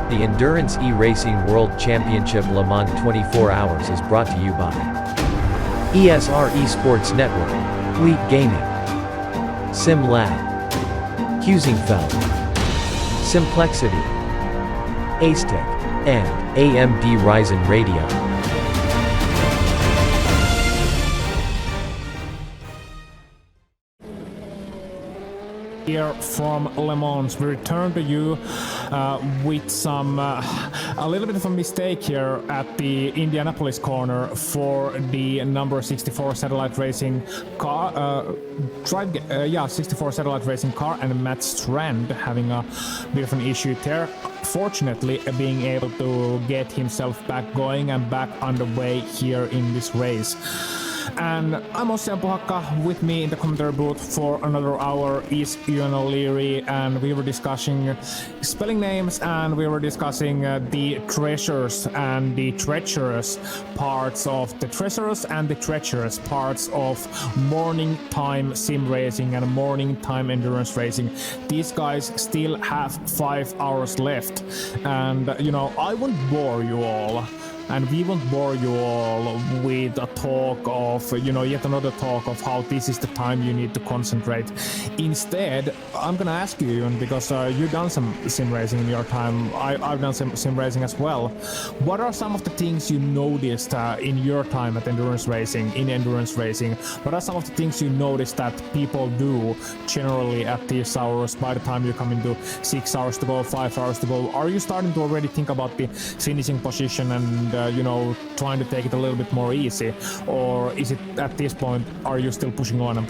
The Endurance E-Racing World Championship Le Mans 24 Hours is brought to you by DSR Esports Network, Fleet Gaming, Sim Lab, Husingfeld, Simplexity, Acetech, and AMD Ryzen Radio. Here from Le Mans, we return to you with some a little bit of a mistake here at the Indianapolis corner for the number 64 satellite racing car, 64 satellite racing car, and Matt Strand having a bit of an issue there. Fortunately, being able to get himself back going and back underway here in this race. And I'm Ossian Puhakka. With me in the commentary booth for another hour is Ewan O'Leary, and we were discussing spelling names, and we were discussing the treasures and the treacherous parts of morning time sim racing and morning time endurance racing. These guys still have 5 hours left, and I won't bore you all. And we won't bore you all with a talk of, yet another talk of how this is the time you need to concentrate. Instead, I'm gonna ask you, Ewan, because you've done some sim racing in your time. I've done some sim racing as well. What are some of the things you noticed in your time at endurance racing? What are some of the things you noticed that people do generally at these hours by the time you come into 6 hours to go, 5 hours to go? Are you starting to already think about the finishing position and trying to take it a little bit more easy, or is it at this point, are you still pushing on?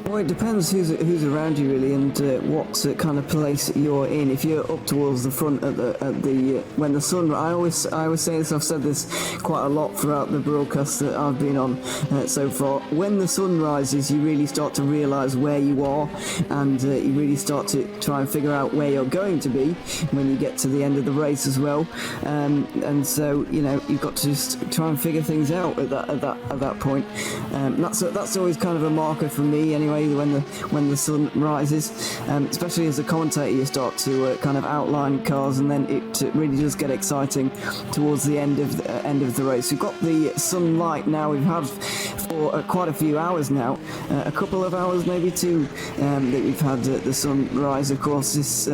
Well, it depends who's around you really, and what kind of place you're in. If you're up towards the front at the when the sun, I always say this. I've said this quite a lot throughout the broadcast that I've been on so far. When the sun rises, you really start to realise where you are, and you really start to try and figure out where you're going to be when you get to the end of the race as well. And so you've got to just try and figure things out at that point. That's always kind of a marker for me anyway. When the sun rises, especially as a commentator, you start to kind of outline cars, and then it really does get exciting towards the end of the race. We've got the sunlight now. We've had for quite a few hours now, a couple of hours, maybe two, that we've had the sun rise. Of course, this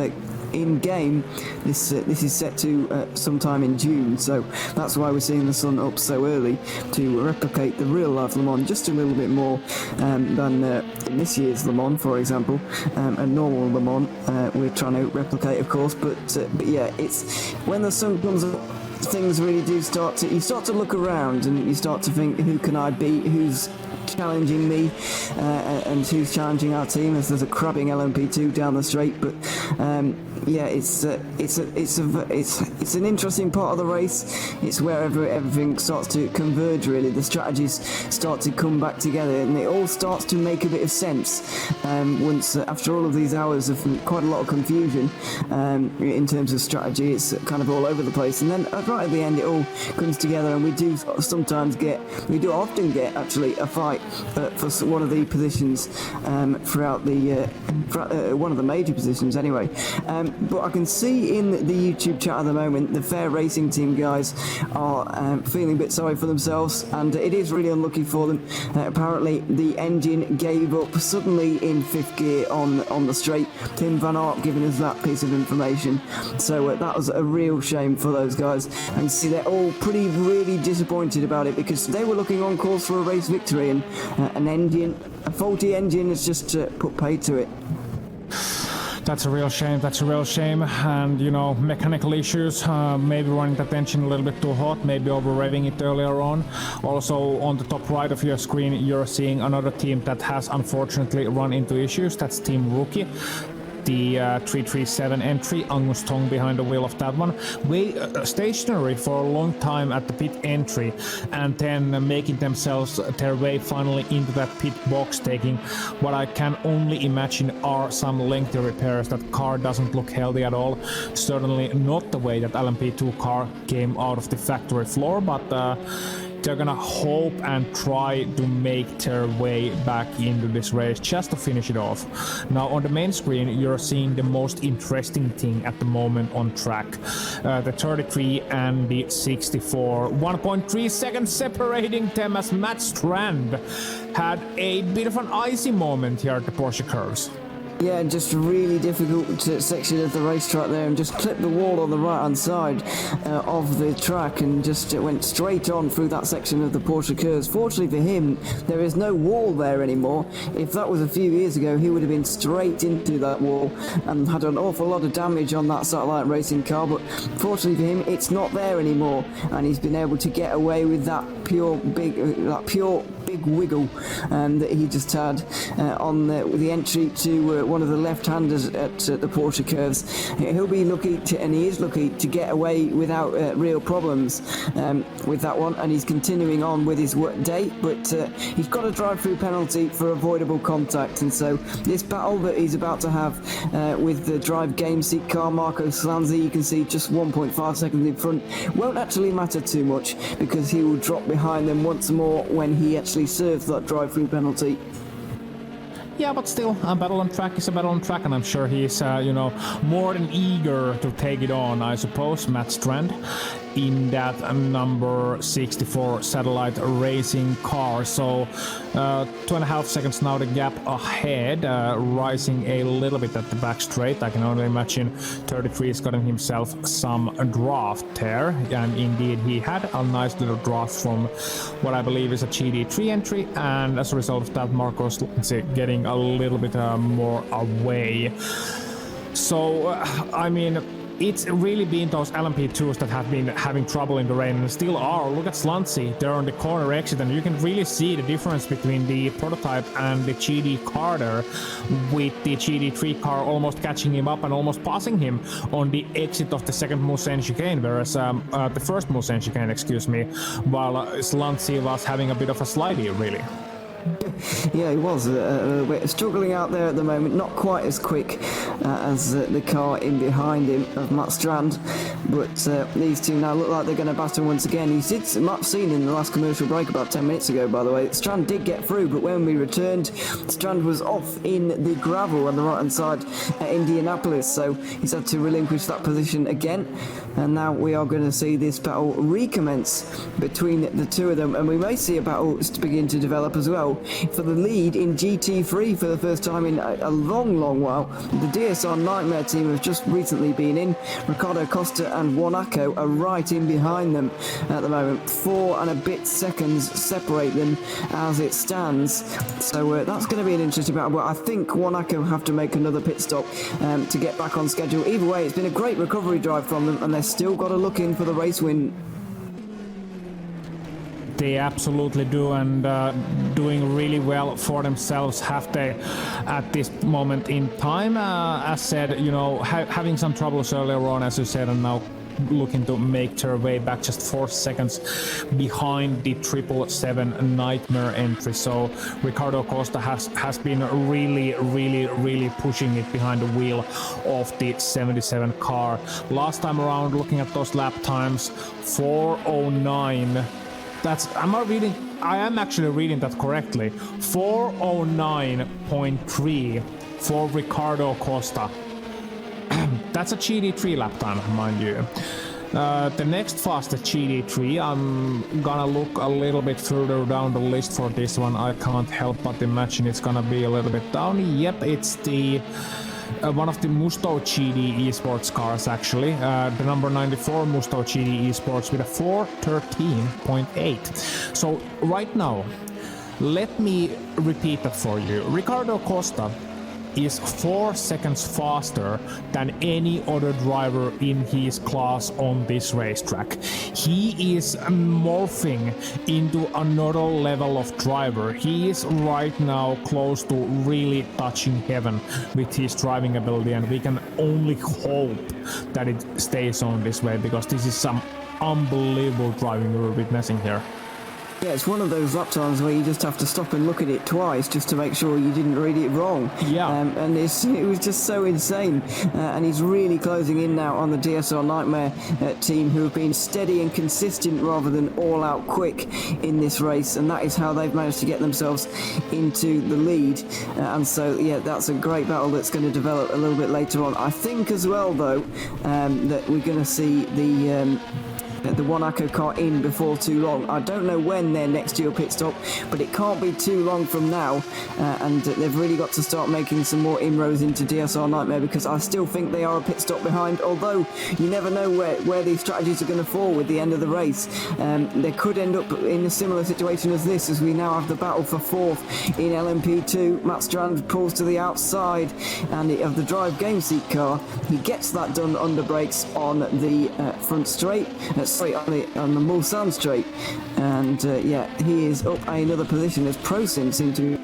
in game, this is set to sometime in June, so that's why we're seeing the sun up so early, to replicate the real life Le Mans just a little bit more than in this year's Le Mans, for example. A normal Le Mans we're trying to replicate, of course, but yeah, it's when the sun comes up, things really do start to look around, and you start to think, who can I beat, who's challenging me, and who's challenging our team, as there's a crabbing LMP2 down the straight. But yeah, it's an interesting part of the race. It's wherever everything starts to converge, really. The strategies start to come back together, and it all starts to make a bit of sense once after all of these hours of quite a lot of confusion in terms of strategy. It's kind of all over the place, and then right at the end it all comes together, and we do often get actually a fight for one of the positions throughout the one of the major positions anyway. But I can see in the YouTube chat at the moment, the Fair Racing Team guys are feeling a bit sorry for themselves, and it is really unlucky for them. Apparently the engine gave up suddenly in 5th gear on the straight. Tim Van Aert giving us that piece of information, so that was a real shame for those guys, and see they're all really disappointed about it, because they were looking on course for a race victory, and a faulty engine has just put paid to it. That's a real shame, and mechanical issues, maybe running that engine a little bit too hot, maybe over revving it earlier on. Also on the top right of your screen, you're seeing another team that has unfortunately run into issues. That's Team Rookie. The 337 entry, Angus Tong behind the wheel of that one, stationary for a long time at the pit entry, and then making themselves their way finally into that pit box, taking what I can only imagine are some lengthy repairs. That car doesn't look healthy at all, certainly not the way that LMP2 car came out of the factory floor, but they're gonna hope and try to make their way back into this race just to finish it off. Now on the main screen you're seeing the most interesting thing at the moment on track. The 33 and the 64. 1.3 seconds separating them as Matt Strand had a bit of an icy moment here at the Porsche curves. Yeah, just really difficult section of the racetrack there, and just clipped the wall on the right hand side of the track and just went straight on through that section of the Porsche curves. Fortunately for him, there is no wall there anymore. If that was a few years ago, he would have been straight into that wall and had an awful lot of damage on that satellite racing car, but fortunately for him, it's not there anymore, and he's been able to get away with that pure big wiggle that he just had on the entry to one of the left-handers at the Porsche curves. He'll be lucky and he is lucky to get away without real problems with that one, and he's continuing on with his day, but he's got a drive-through penalty for avoidable contact, and so this battle that he's about to have with the drive game seat car Marco Slanzi, you can see just 1.5 seconds in front, won't actually matter too much because he will drop behind them once more when he actually serves that drive-through penalty. Yeah, but still, a battle on track is a battle on track, and I'm sure he's, more than eager to take it on, I suppose, Matt Strand, in that number 64 satellite racing car. So 2.5 seconds now the gap ahead, rising a little bit at the back straight. I can only imagine 33 has gotten himself some draft there, and indeed he had a nice little draft from what I believe is a GD3 entry, and as a result of that, Marcos getting a little bit more away. So it's really been those LMP2s that have been having trouble in the rain and still are. Look at Slancy, they're on the corner exit, and you can really see the difference between the prototype and the GD car there, with the GD3 car almost catching him up and almost passing him on the exit of the second Mulsanne chicane, whereas the first Mulsanne chicane, while Slancy was having a bit of a slidey, really. Yeah, he was struggling out there at the moment, not quite as quick as the car in behind him of Matt Strand, but these two now look like they're going to battle once again. He did Matt seen in the last commercial break about 10 minutes ago, by the way. Strand did get through, but when we returned, Strand was off in the gravel on the right hand side at Indianapolis, so he's had to relinquish that position again, and now we are going to see this battle recommence between the two of them, and we may see a battle begin to develop as well for the lead in GT3 for the first time in a long while. The DSR Nightmare team have just recently been in. Ricardo Costa and Wanako are right in behind them at the moment. 4 and a bit seconds separate them as it stands. So that's going to be an interesting battle, but I think Wanako have to make another pit stop to get back on schedule. Either way, it's been a great recovery drive from them, and they've still got to look in for the race win. They absolutely do, and doing really well for themselves, have they, at this moment in time. As said, having some troubles earlier on, as you said, and now looking to make their way back just 4 seconds behind the 777 Nightmare entry. So Ricardo Costa has been really pushing it behind the wheel of the 77 car. Last time around, looking at those lap times, 4:09. I am actually reading that correctly. 4:09.3 for Ricardo Costa. That's a GD3 lap time, mind you. The next fastest GD3, I'm gonna look a little bit further down the list for this one. I can't help but imagine it's gonna be a little bit down. Yep, it's the one of the Musto GD-eSports cars, actually. The number 94 Musto GD-eSports with a 4:13.8. So right now, let me repeat that for you. Ricardo Costa is 4 seconds faster than any other driver in his class on this racetrack. He is morphing into another level of driver. He is right now close to really touching heaven with his driving ability, and we can only hope that it stays on this way, because this is some unbelievable driving we're witnessing here. Yeah, it's one of those lap times where you just have to stop and look at it twice just to make sure you didn't read it wrong. Yeah. And it was just so insane. And he's really closing in now on the DSR Nightmare team, who have been steady and consistent rather than all out quick in this race. And that is how they've managed to get themselves into the lead. And so, yeah, that's a great battle that's going to develop a little bit later on. I think as well, though, that we're going to see the Puhakka car in before too long. I don't know when they're next to your pit stop, but it can't be too long from now, and they've really got to start making some more inroads into DSR Nightmare, because I still think they are a pit stop behind, although you never know where these strategies are going to fall with the end of the race. They could end up in a similar situation as this, as we now have the battle for fourth in LMP2. Matt Strand pulls to the outside and of the drive game seat car. He gets that done under brakes on the front straight, on the Mulsanne straight, and yeah, he is up another position as ProSim seem to be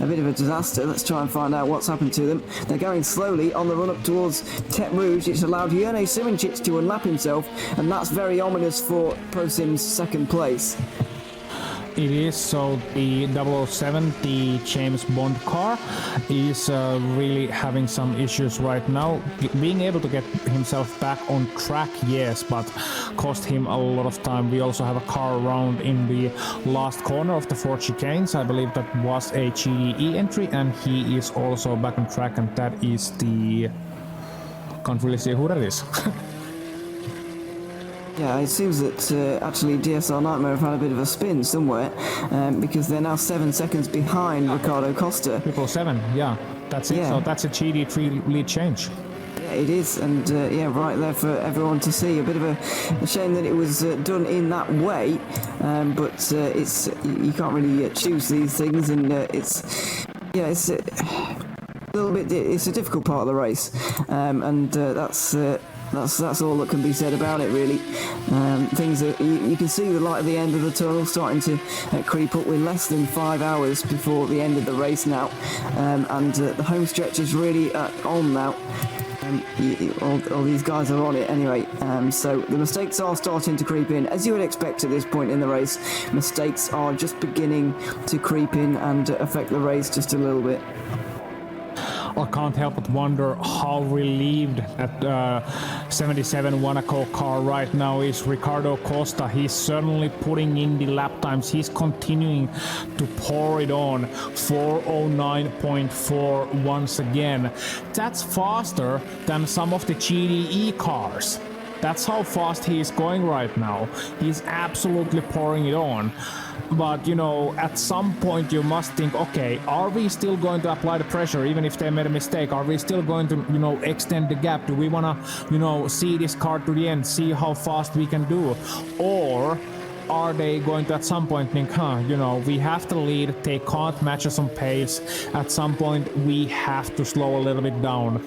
a bit of a disaster. Let's try and find out what's happened to them. They're going slowly on the run up towards Tete Rouge. It's allowed Jerne Simoncic to unlap himself, and that's very ominous for ProSim's second place. It is, so the 007, the James Bond car, is really having some issues right now. Being able to get himself back on track, yes, but cost him a lot of time. We also have a car around in the last corner of the Ford chicanes. I believe that was a GDE entry, and he is also back on track, and that is the... Can't really see who that is. Yeah, it seems that actually DSR Nightmare have had a bit of a spin somewhere, because they're now 7 seconds behind Ricardo Costa. 777, yeah, that's it. Yeah. So that's a GD3 lead change. Yeah, it is, and yeah, right there for everyone to see. A bit of a shame that it was done in that way, but it's you can't really choose these things, and it's a little bit. It's a difficult part of the race, and that's all that can be said about it, really. Things that you can see the light at the end of the tunnel starting to creep up with less than 5 hours before the end of the race now, and the home stretch is really on now. All these guys are on it anyway, so the mistakes are starting to creep in, as you would expect at this point in the race. Mistakes are just beginning to creep in and affect the race just a little bit. I can't help but wonder how relieved that 77 Monaco car right now is. Ricardo Costa, he's certainly putting in the lap times. He's continuing to pour it on. 409.4 once again. That's faster than some of the GDE cars. That's how fast he is going right now. He's absolutely pouring it on. But, you know, at some point you must think, okay, are we still going to apply the pressure even if they made a mistake? Are we still going to, you know, extend the gap? Do we want to, you know, see this car to the end, see how fast we can do? Or are they going to at some point think, you know, we have to lead, they can't match us on pace. At some point we have to slow a little bit down.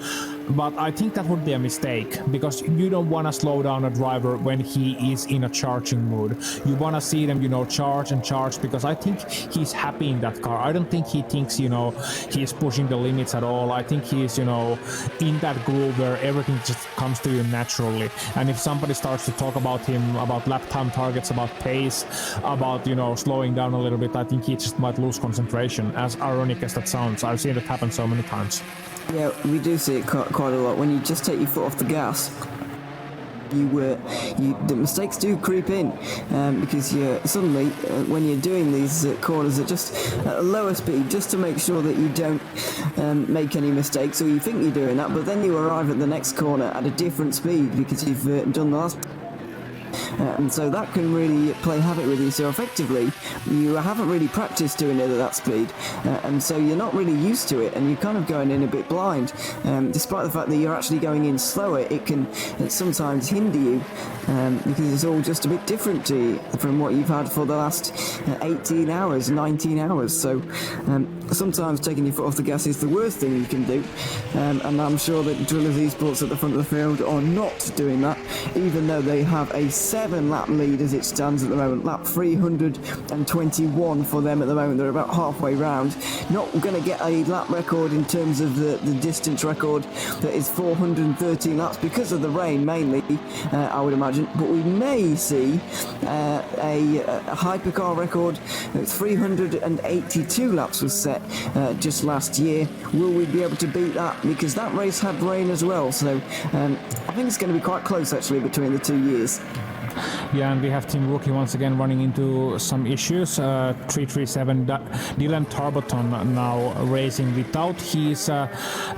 But I think that would be a mistake, because you don't want to slow down a driver when he is in a charging mood. You want to see them, you know, charge and charge, because I think he's happy in that car. I don't think he thinks, you know, he's pushing the limits at all. I think he's, you know, in that groove where everything just comes to you naturally. And if somebody starts to talk about him, about lap time targets, about pace, about, you know, slowing down a little bit, I think he just might lose concentration, as ironic as that sounds. I've seen it happen so many times. Yeah, we do see it quite a lot. When you just take your foot off the gas, the mistakes do creep in, because you suddenly, when you're doing these corners at just at a lower speed, just to make sure that you don't make any mistakes, or you think you're doing that, but then you arrive at the next corner at a different speed because you've done the last. And so that can really play havoc with you. So effectively, you haven't really practiced doing it at that speed, and so you're not really used to it, and you're kind of going in a bit blind. Despite the fact that you're actually going in slower, it can sometimes hinder you, because it's all just a bit different to you from what you've had for the last 18 hours, 19 hours. So sometimes taking your foot off the gas is the worst thing you can do, and I'm sure that Drillers Esports at the front of the field are not doing that, even though they have a 7-lap lead as it stands at the moment. Lap 321 for them at the moment. They're about halfway round. Not going to get a lap record in terms of the distance record that is 413 laps because of the rain mainly, I would imagine, but we may see a hypercar record. 382 laps was set just last year. Will we be able to beat that? Because that race had rain as well, so I think it's going to be quite close actually between the 2 years. Yeah, and we have Team Rookie once again running into some issues. 337 Dylan Tarboton now racing without his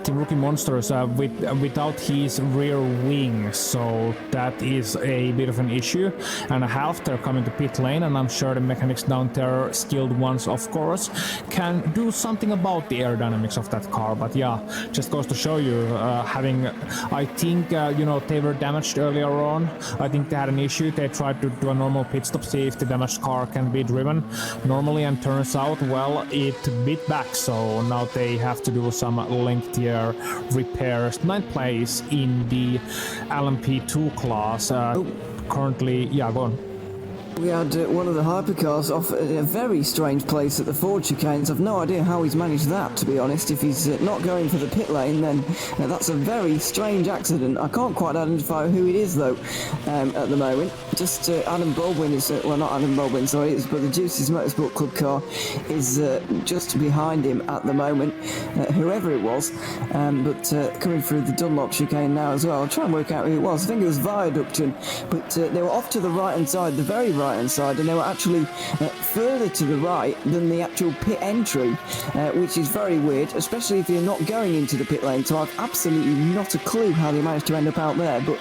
Team Rookie Monsters, without his rear wing, so that is a bit of an issue. And they're coming to pit lane, and I'm sure the mechanics down there, skilled ones of course, can do something about the aerodynamics of that car. But yeah, just goes to show you, I think they were damaged earlier on. I think they had an issue. They tried to do a normal pit stop, see if the damaged car can be driven normally, and turns out, well, it bit back, so now they have to do some lengthier repairs. 9th place in the LMP2 class. Currently, yeah, go on. We had one of the hypercars off a very strange place at the Ford chicanes. I've no idea how he's managed that, to be honest. If he's not going for the pit lane, then that's a very strange accident. I can't quite identify who it is, though, at the moment. Just Adam Baldwin is, well, not Adam Baldwin, sorry, but the Duces Motorsport Club car is just behind him at the moment, whoever it was. But coming through the Dunlop chicane now as well. I'll try and work out who it was. I think it was Viaduction, but they were off to the right-hand side, the very right-hand side, and they were actually further to the right than the actual pit entry, which is very weird, especially if you're not going into the pit lane. So I've absolutely not a clue how they managed to end up out there, but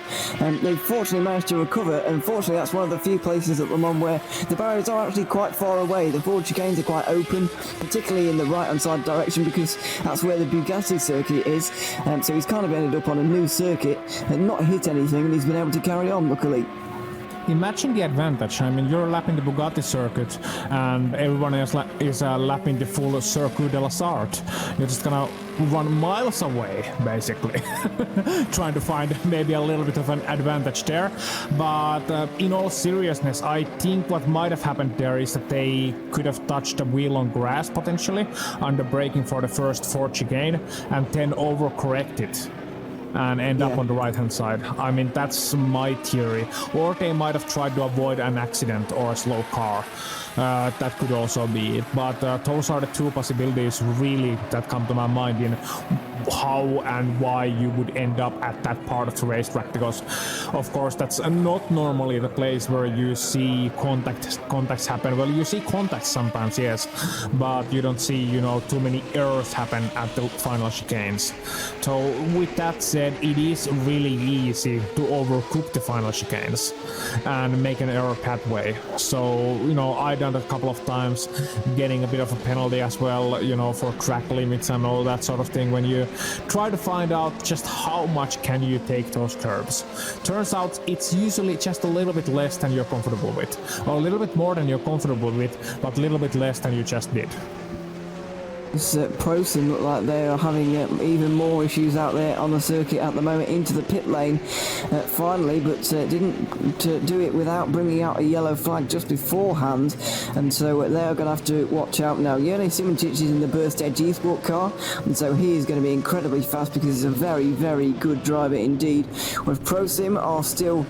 they fortunately managed to recover, and fortunately that's one of the few places at Le Mans where the barriers are actually quite far away. The Ford chicanes are quite open, particularly in the right-hand side direction, because that's where the Bugatti circuit is, so he's kind of ended up on a new circuit and not hit anything, and he's been able to carry on, luckily. Imagine the advantage. I mean, you're lapping the Bugatti circuit and everyone else is lapping the full Circuit de la Sarthe. You're just gonna run miles away, basically, trying to find maybe a little bit of an advantage there. But in all seriousness, I think what might have happened there is that they could have touched the wheel on grass, potentially, under braking for the first Ford chicane, and then overcorrected and end up on the right-hand side. I mean, that's my theory. Or they might have tried to avoid an accident or a slow car. That could also be it. But those are the two possibilities really that come to my mind in how and why you would end up at that part of the racetrack, because of course that's not normally the place where you see contacts happen. Well, you see contacts sometimes, yes, but you don't see, too many errors happen at the final chicanes. So with that said, it is really easy to overcook the final chicanes and make an error pathway. So, I've done that a couple of times, getting a bit of a penalty as well, for track limits and all that sort of thing, when you try to find out just how much can you take those curves. Turns out it's usually just a little bit less than you're comfortable with, or a little bit more than you're comfortable with, but a little bit less than you just did. ProSim look like they are having even more issues out there on the circuit at the moment, into the pit lane finally, but didn't do it without bringing out a yellow flag just beforehand, and so they're going to have to watch out now. Ewan Simoncic is in the Burst Edge eSport car, and so he is going to be incredibly fast because he's a very, very good driver indeed. With ProSim are still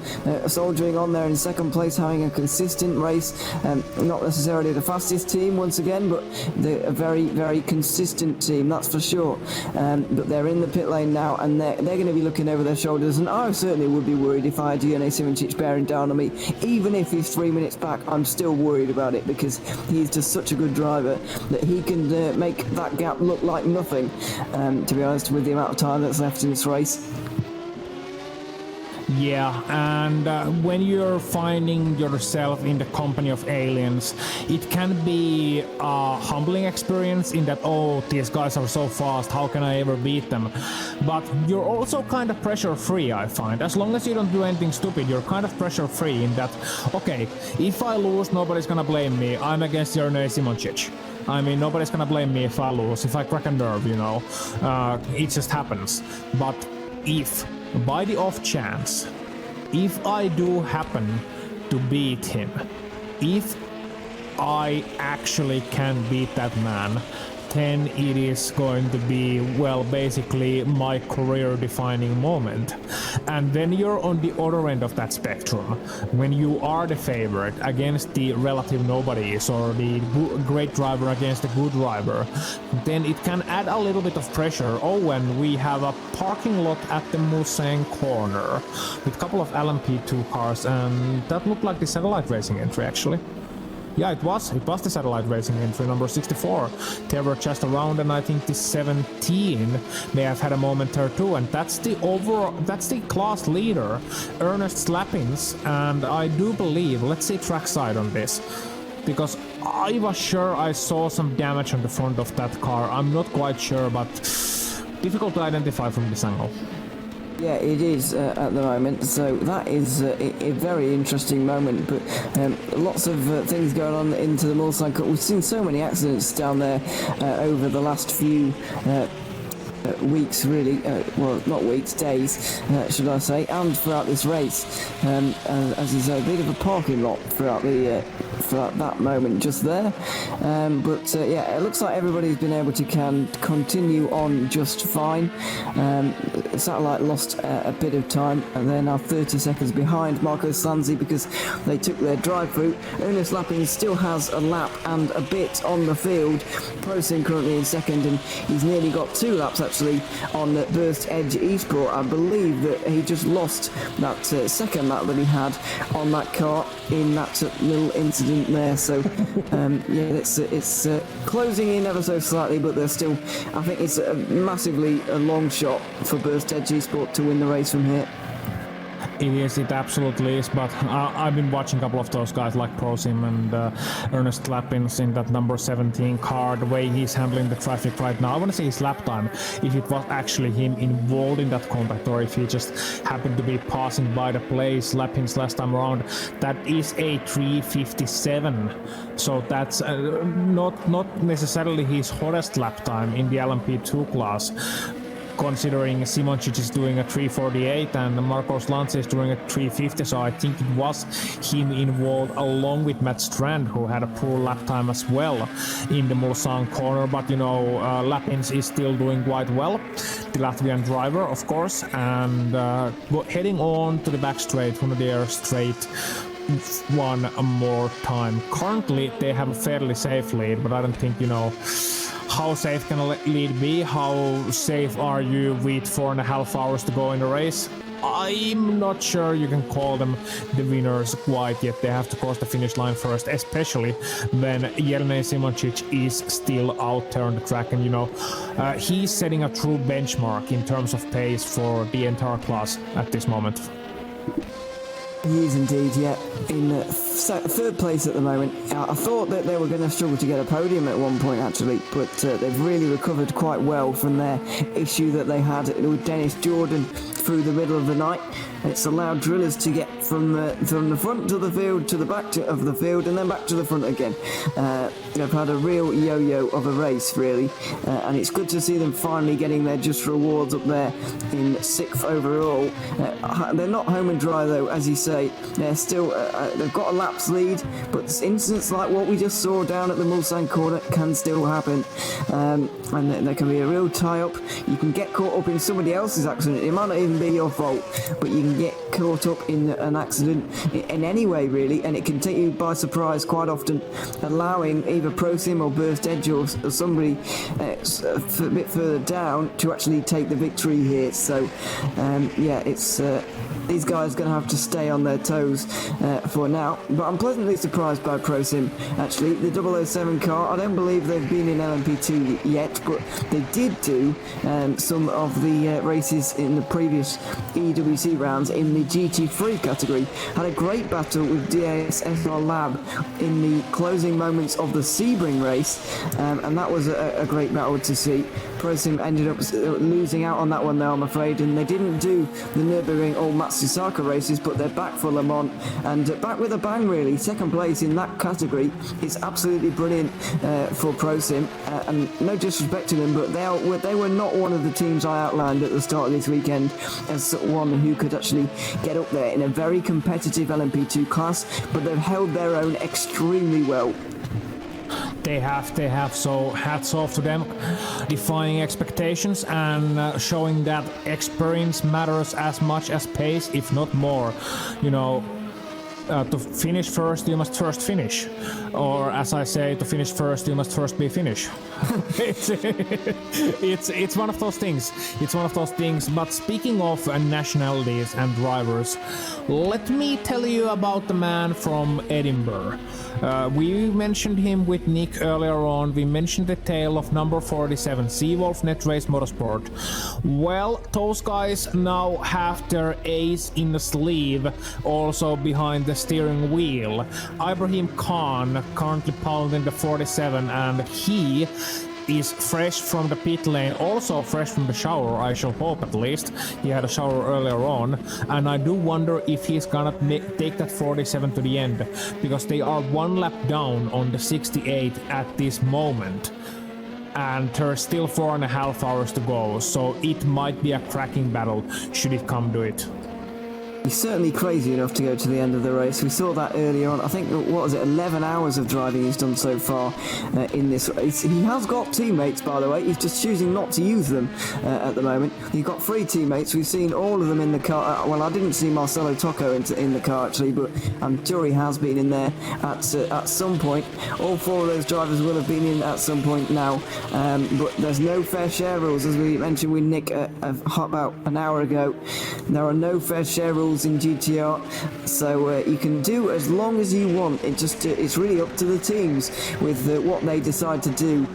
soldiering on there in second place, having a consistent race, not necessarily the fastest team once again, but they're a very, very consistent team, that's for sure. But they're in the pit lane now, and they're going to be looking over their shoulders, and I certainly would be worried if I had Ewan Simoncic bearing down on me. Even if he's 3 minutes back, I'm still worried about it, because he's just such a good driver that he can make that gap look like nothing, to be honest, with the amount of time that's left in this race. Yeah, and when you're finding yourself in the company of aliens, it can be a humbling experience in that, oh, these guys are so fast, how can I ever beat them? But you're also kind of pressure-free, I find. As long as you don't do anything stupid, you're kind of pressure-free in that, okay, if I lose, nobody's gonna blame me, I'm against Ewan Simoncic. I mean, nobody's gonna blame me if I lose, if I crack a nerve, you know. It just happens. But if, by the off chance, if I do happen to beat him, if I actually can beat that man, then it is going to be, well, basically my career-defining moment. And then you're on the other end of that spectrum, when you are the favorite against the relative nobodies, or the great driver against the good driver, then it can add a little bit of pressure. Oh, when we have a parking lot at the Mulsanne corner with a couple of LMP2 cars, and that looked like the satellite racing entry, actually. Yeah, it was the satellite racing entry, number 64. They were just around, and I think the 17 may have had a moment there too, and that's the class leader, Ernest Lappins, and I do believe, let's see trackside on this, because I was sure I saw some damage on the front of that car. I'm not quite sure, but difficult to identify from this angle. Yeah, it is at the moment, so that is a very interesting moment, but lots of things going on into the Mulsanne Cup. We've seen so many accidents down there over the last few weeks, really, well, not weeks, days, should I say, and throughout this race, as you say, a bit of a parking lot throughout that moment just there, but yeah, it looks like everybody's been able to continue on just fine. Satellite lost a bit of time, and they're now 30 seconds behind Marco Sanzi because they took their drive through. Ernest Lappins still has a lap and a bit on the field. ProSim currently in second, and he's nearly got 2 laps actually on Burst Edge Esports. I believe that he just lost that second lap that he had on that car in that little incident there. So yeah, it's closing in ever so slightly, but they're still, I think it's massively a long shot for Burst Edge Esports to win the race from here. It is, it absolutely is, but I've been watching a couple of those guys like ProSim and Ernest Lappins in that number 17 car, the way he's handling the traffic right now. I want to say his lap time, if it was actually him involved in that contact, or if he just happened to be passing by the place. Lappins last time around, that is a 3:57, so that's not necessarily his hottest lap time in the LMP2 class, considering Simoncic is doing a 3:48 and Marcos Lance is doing a 3:50, so I think it was him involved along with Matt Strand, who had a poor lap time as well in the Mulsanne corner. But you know, Lappins is still doing quite well, the Latvian driver, of course, and heading on to the back straight, from their straight one more time. Currently, they have a fairly safe lead, but I don't think, you know, how safe can a lead be? How safe are you with 4.5 hours to go in the race? I'm not sure you can call them the winners quite yet. They have to cross the finish line first, especially when Jelena Simoncic is still out there on the track, and you know, he's setting a true benchmark in terms of pace for the entire class at this moment. He is indeed, yeah, in third place at the moment. I thought that they were going to struggle to get a podium at one point, actually, but they've really recovered quite well from their issue that they had with Dennis Jordan through the middle of the night. It's allowed drillers to get from the front to the field to the back of the field and then back to the front again. They've had a real yo-yo of a race, really, and it's good to see them finally getting their just rewards up there in 6th overall. They're not home and dry, though, as you say. They're still they've got a laps lead, but incidents like what we just saw down at the Mulsanne corner can still happen, and there can be a real tie-up. You can get caught up in somebody else's accident. It might not even be your fault, but you can get caught up in an accident in any way, really, and it can take you by surprise quite often, allowing either ProSim or Burst Edge or somebody a bit further down to actually take the victory here. So yeah, it's these guys are going to have to stay on their toes for now, but I'm pleasantly surprised by ProSim, actually. The 007 car, I don't believe they've been in LMP2 yet, but they did do some of the races in the previous EEWC round rounds in the GT3 category. Had a great battle with DSR Lab in the closing moments of the Sebring race, and that was a great battle to see. ProSim ended up losing out on that one though, I'm afraid, and they didn't do the Nürburgring or Matsusaka races, but they're back for Le Mans, and back with a bang really. Second place in that category is absolutely brilliant for ProSim, and no disrespect to them, but they were not one of the teams I outlined at the start of this weekend as one who could actually get up there in a very competitive LMP2 class, but they've held their own extremely well. They have, so hats off to them, defying expectations and showing that experience matters as much as pace, if not more. You know, to finish first, you must first finish. Or as I say, to finish first, you must first be finished. it's one of those things. It's one of those things. But speaking of nationalities and drivers, let me tell you about the man from Edinburgh. We mentioned him with Nick earlier on. We mentioned the tale of number 47, Seawolf Net Race Motorsport. Well, those guys now have their ace in the sleeve, also behind the steering wheel. Ibrahim Khan, currently pounding the 47, and he is fresh from the pit lane, also fresh from the shower, I shall hope at least. He had a shower earlier on, and I do wonder if he's gonna take that 47 to the end, because they are one lap down on the 68 at this moment. And there's still 4.5 hours to go, so it might be a cracking battle should it come to it. He's certainly crazy enough to go to the end of the race. We saw that earlier on. I think, what was it, 11 hours of driving he's done so far in this race. He has got teammates, by the way. He's just choosing not to use them at the moment. He's got 3 teammates. We've seen all of them in the car. Well, I didn't see Marcelo Tocco in the car, actually, but I'm sure he has been in there at some point. All 4 of those drivers will have been in at some point now. But there's no fair share rules, as we mentioned with Nick about an hour ago. There are no fair share rules in GTR, so you can do as long as you want. It's really up to the teams with what they decide to do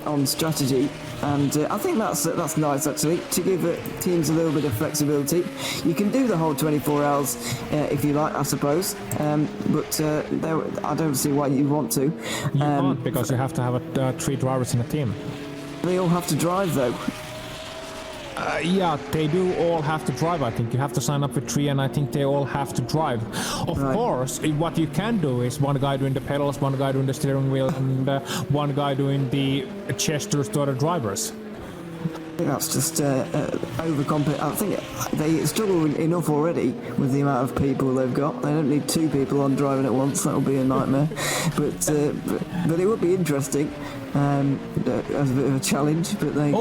on strategy, and I think that's nice actually, to give teams a little bit of flexibility. You can do the whole 24 hours if you like, I suppose, but I don't see why you want to. You can't, because you have to have 3 drivers in a team. They all have to drive though. Yeah, they do all have to drive. I think you have to sign up with 3, and I think they all have to drive. Of course, what you can do is one guy doing the pedals, one guy doing the steering wheel, and one guy doing the gestures to other drivers. I think that's just overcompensate. I think they struggle enough already with the amount of people they've got. They don't need 2 people on driving at once. That would be a nightmare. but it would be interesting as a bit of a challenge. But they.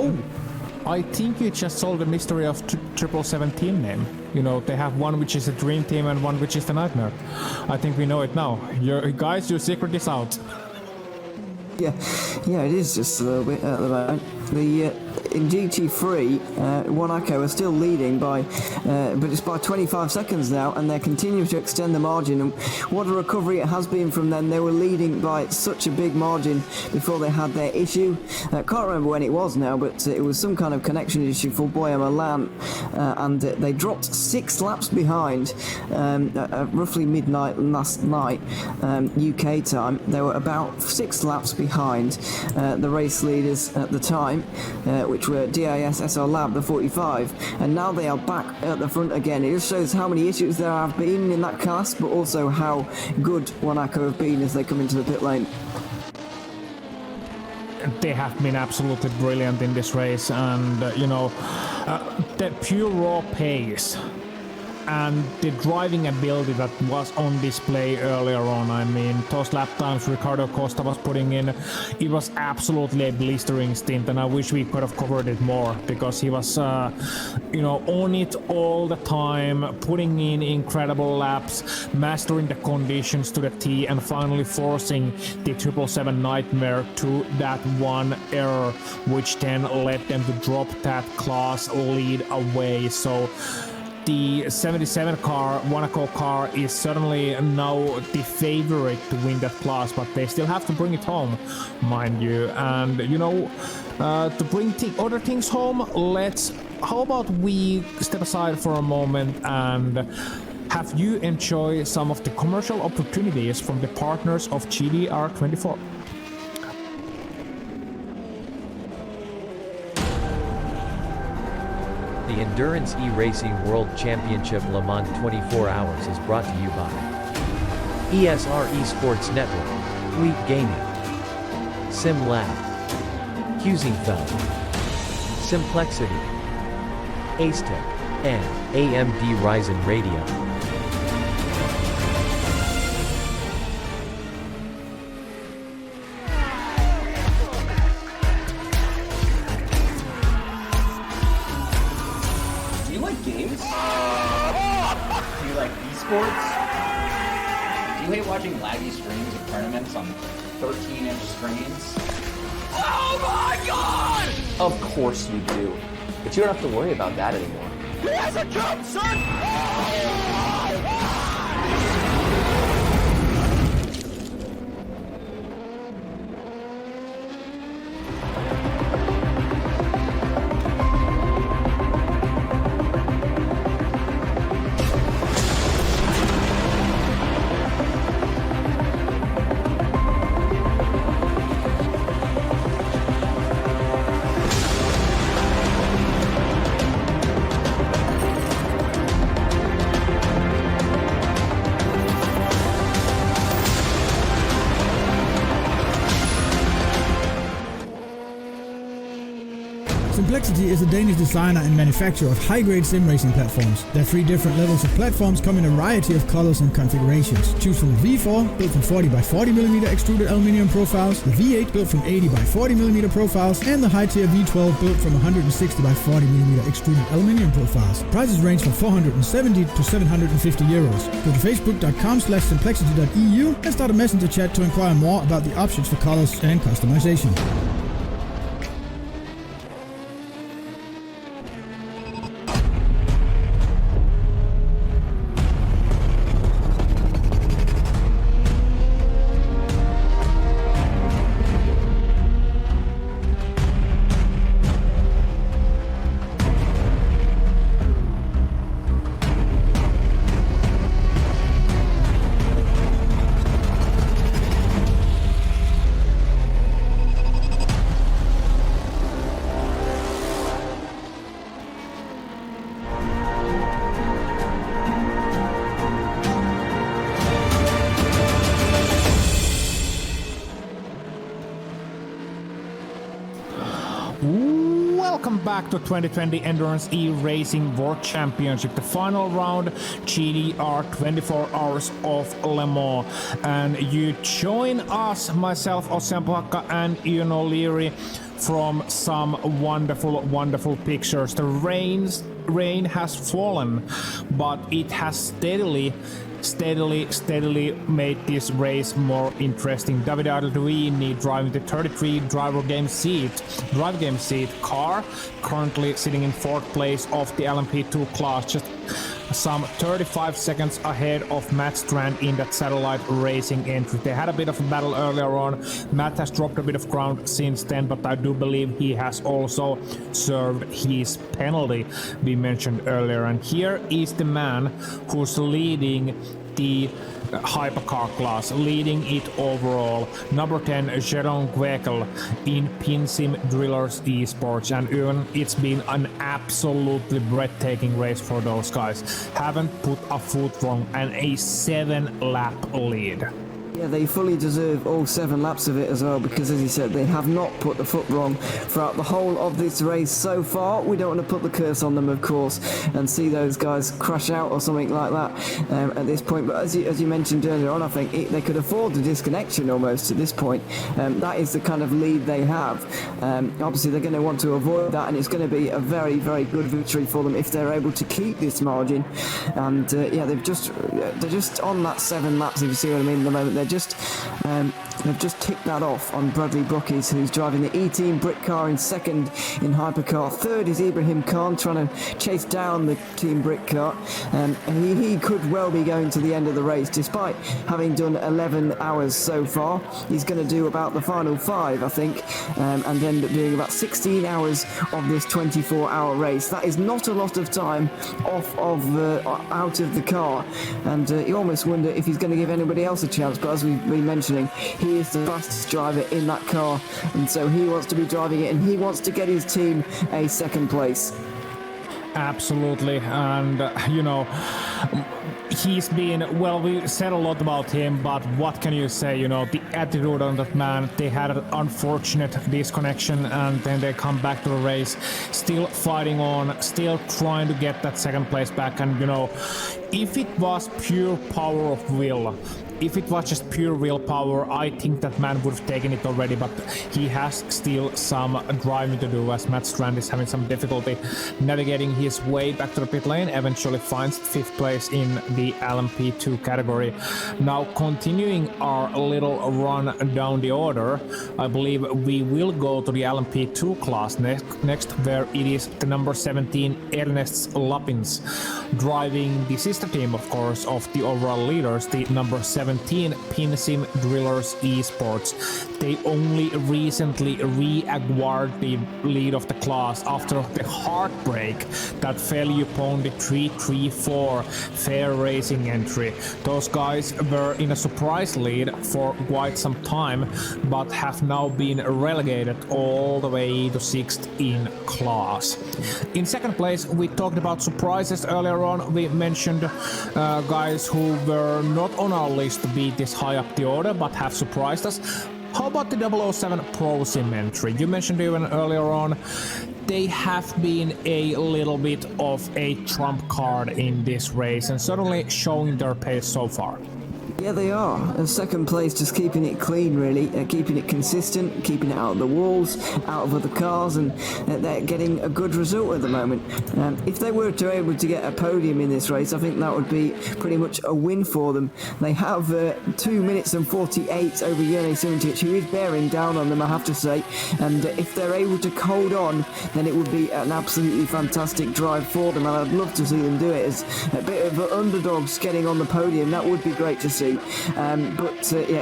I think you just solved the mystery of 777 team name. You know, they have one which is a dream team and one which is the nightmare. I think we know it now. Guys, your secret is out. Yeah, it is just a little bit at the moment. In GT3, Monaco are still leading by, but it's by 25 seconds now, and they're continuing to extend the margin. And what a recovery it has been from them. They were leading by such a big margin before they had their issue. Can't remember when it was now, but it was some kind of connection issue for Boya Milan, and they dropped 6 laps behind at roughly midnight last night, UK time. They were about 6 laps behind the race leaders at the time, which were DSR Lab, the 45, and now they are back at the front again. It just shows how many issues there have been in that class, but also how good Monaco have been as they come into the pit lane. They have been absolutely brilliant in this race, and the pure raw pace and the driving ability that was on display earlier on. I mean, those lap times Ricardo Costa was putting in, it was absolutely a blistering stint, and I wish we could have covered it more, because he was on it all the time, putting in incredible laps, mastering the conditions to the T, and finally forcing the 777 Nightmare to that one error, which then led them to drop that class lead away. So the 77 car, Monaco car, is certainly now the favorite to win that class, but they still have to bring it home, mind you. And you know, to bring other things home, how about we step aside for a moment and have you enjoy some of the commercial opportunities from the partners of GDR24. The Endurance E-Racing World Championship Le Mans 24 Hours is brought to you by DSR Esports Network, Elite Gaming, Sim Lab, Husingfeld, Simplexity, Acetech, and AMD Ryzen Radio. Do you like games? Do you like esports? Do you hate watching laggy streams of tournaments on 13-inch screens? Oh my god! Of course you do. But you don't have to worry about that anymore. He has a jump, son! Simplexity is a Danish designer and manufacturer of high-grade sim racing platforms. Their 3 different levels of platforms come in a variety of colors and configurations. Choose from the V4, built from 40 by 40mm extruded aluminium profiles, the V8 built from 80 by 40mm profiles, and the high-tier V12 built from 160 by 40mm extruded aluminium profiles. Prices range from 470 to 750 euros. Go to facebook.com/simplexity.eu and start a messenger chat to inquire more about the options for colors and customization. Welcome back to 2020 Endurance E-Racing World Championship, the final round, GDR 24 Hours of Le Mans. And you join us, myself, Ossian, Puhakka, and Ewan O'Leary, from some wonderful pictures. The rain has fallen, but it has steadily made this race more interesting. Davide Arduini driving the 33 driver game seat car, currently sitting in 4th place of the LMP2 class, just some 35 seconds ahead of Matt Strand in that satellite racing entry. They had a bit of a battle earlier on. Matt has dropped a bit of ground since then, but I do believe he has also served his penalty we mentioned earlier. And here is the man who's leading the hypercar class, leading it overall. Number 10, Jérôme Guekel in PINSIM Drillers Esports. And Ewan, it's been an absolutely breathtaking race for those guys. Haven't put a foot wrong, and a 7-lap lead. Yeah, they fully deserve all 7 laps of it as well, because as you said, they have not put the foot wrong throughout the whole of this race so far. We don't want to put the curse on them, of course, and see those guys crash out or something like that at this point. But as you mentioned earlier on, I think they could afford the disconnection almost at this point. That is the kind of lead they have. Obviously, they're going to want to avoid that, and it's going to be a very good victory for them if they're able to keep this margin. And yeah, they're just on that 7 laps, if you see what I mean, at the moment. They're just They've just ticked that off on Bradley Brookies, who's driving the E-Team Brit car in second in Hypercar. Third is Ibrahim Khan, trying to chase down the Team Brit car. He could well be going to the end of the race, despite having done 11 hours so far. He's going to do about the final 5, I think, and end up doing about 16 hours of this 24-hour race. That is not a lot of time out of the car, and you almost wonder if he's going to give anybody else a chance. But as we've been mentioning, he is the fastest driver in that car, and so he wants to be driving it, and he wants to get his team a second place. Absolutely, and he's been, well, we said a lot about him, but what can you say, the attitude on that man. They had an unfortunate disconnection, and then they come back to the race, still fighting on, still trying to get that second place back. And if it was pure power of will, if it was just pure willpower, I think that man would have taken it already, but he has still some driving to do, as Matt Strand is having some difficulty navigating his way back to the pit lane, eventually finds 5th place in the LMP2 category. Now, continuing our little run down the order, I believe we will go to the LMP2 class next, where it is the number 17 Ernest Lapins driving the sister team, of course, of the overall leaders, the number 17 PINSIM Drillers Esports. They only recently re-acquired the lead of the class after the heartbreak that fell upon the 334 Fair Racing entry. Those guys were in a surprise lead for quite some time, but have now been relegated all the way to 6th in class. In second place, we talked about surprises earlier on. We mentioned guys who were not on our list to be this high up the order, but have surprised us. How about the 007 Pro Sim entry? You mentioned even earlier on, they have been a little bit of a trump card in this race, and certainly showing their pace so far. Yeah, they are. And second place, just keeping it clean, really, keeping it consistent, keeping it out of the walls, out of other cars, and they're getting a good result at the moment. If they were to able to get a podium in this race, I think that would be pretty much a win for them. They have 2 minutes and 48 over Yone Simontic, who is bearing down on them, I have to say. And if they're able to hold on, then it would be an absolutely fantastic drive for them, and I'd love to see them do it as a bit of underdogs getting on the podium. That would be great to see. Yeah,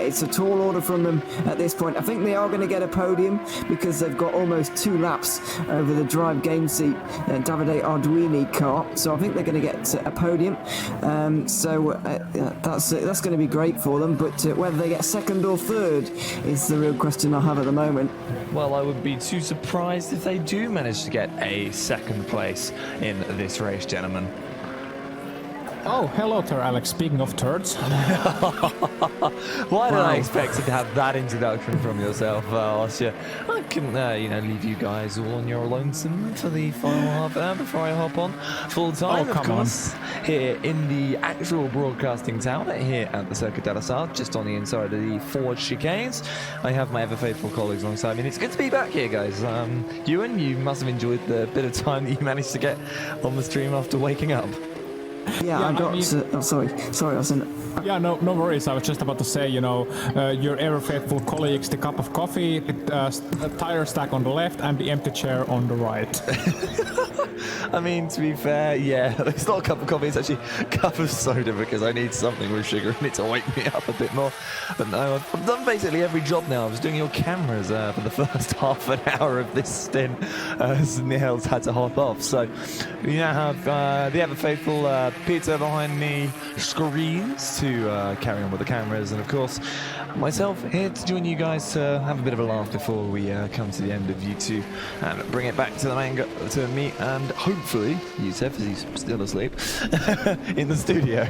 it's a tall order from them at this point. I think they are going to get a podium because they've got almost 2 laps over the drive game seat Davide Arduini car, so I think they're going to get a podium. That's going to be great for them, but whether they get second or third is the real question I have at the moment. Well, I would be too surprised if they do manage to get a second place in this race, gentlemen. Oh, hello there, Alex. Speaking of turds. Why did I expect to have that introduction from yourself, Ossian? I can, leave you guys all on your lonesome for the final half hour before I hop on full time, of course, here in the actual broadcasting tower here at the Circuit DSR, just on the inside of the Ford chicanes. I have my ever faithful colleagues alongside me, and it's good to be back here, guys. Ewan, you must have enjoyed the bit of time that you managed to get on the stream after waking up. Yeah, I got. Sorry, Ossian. Yeah, no worries. I was just about to say, your ever faithful colleagues, the cup of coffee, the tire stack on the left, and the empty chair on the right. I mean, to be fair, yeah, it's not a cup of coffee, it's actually a cup of soda because I need something with sugar in it to wake me up a bit more. But no, I've done basically every job now. I was doing your cameras for the first half an hour of this stint as Niels had to hop off. So we now have the ever faithful Peter behind the screens to carry on with the cameras, and of course myself here to join you guys to have a bit of a laugh before we come to the end of U2 and bring it back to to me and hopefully Yusef, as he's still asleep, in the studio.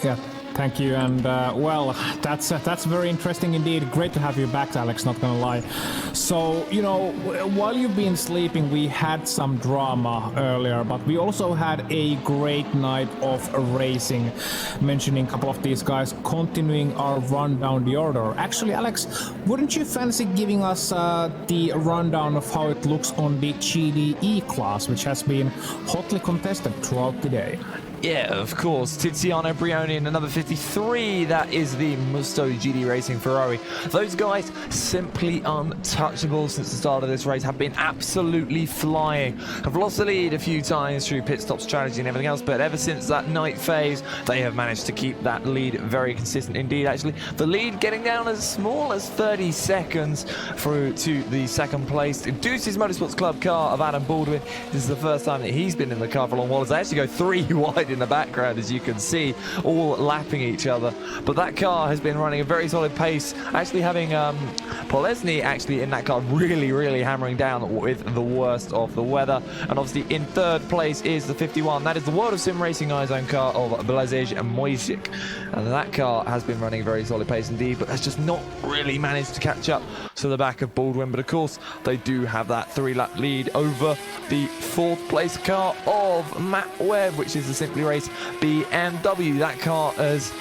Yeah. Thank you, and well, that's very interesting indeed. Great to have you back, Alex, not gonna lie. So, while you've been sleeping, we had some drama earlier, but we also had a great night of racing, mentioning a couple of these guys, continuing our run down the order. Actually, Alex, wouldn't you fancy giving us the rundown of how it looks on the GD-E class, which has been hotly contested throughout the day? Yeah, of course. Tiziano Brioni in another 53. That is the Musto GD Racing Ferrari. Those guys simply untouchable since the start of this race, have been absolutely flying. Have lost the lead a few times through pit stop strategy and everything else, but ever since that night phase, they have managed to keep that lead very consistent indeed. Actually, the lead getting down as small as 30 seconds through to the second place Duces Motorsports Club car of Adam Baldwin. This is the first time that he's been in the car for a long while. They actually go 3 wide in the background, as you can see, all lapping each other. But that car has been running a very solid pace, actually having Polesny actually in that car really hammering down with the worst of the weather. And obviously in third place is the 51. That is the World of Sim Racing iZone car of Blazej Mojsik. And that car has been running a very solid pace indeed, but has just not really managed to catch up to the back of Baldwin. But of course, they do have that 3-lap lead over the 4th place car of Matt Webb, which is the Simply Race BMW. That car has,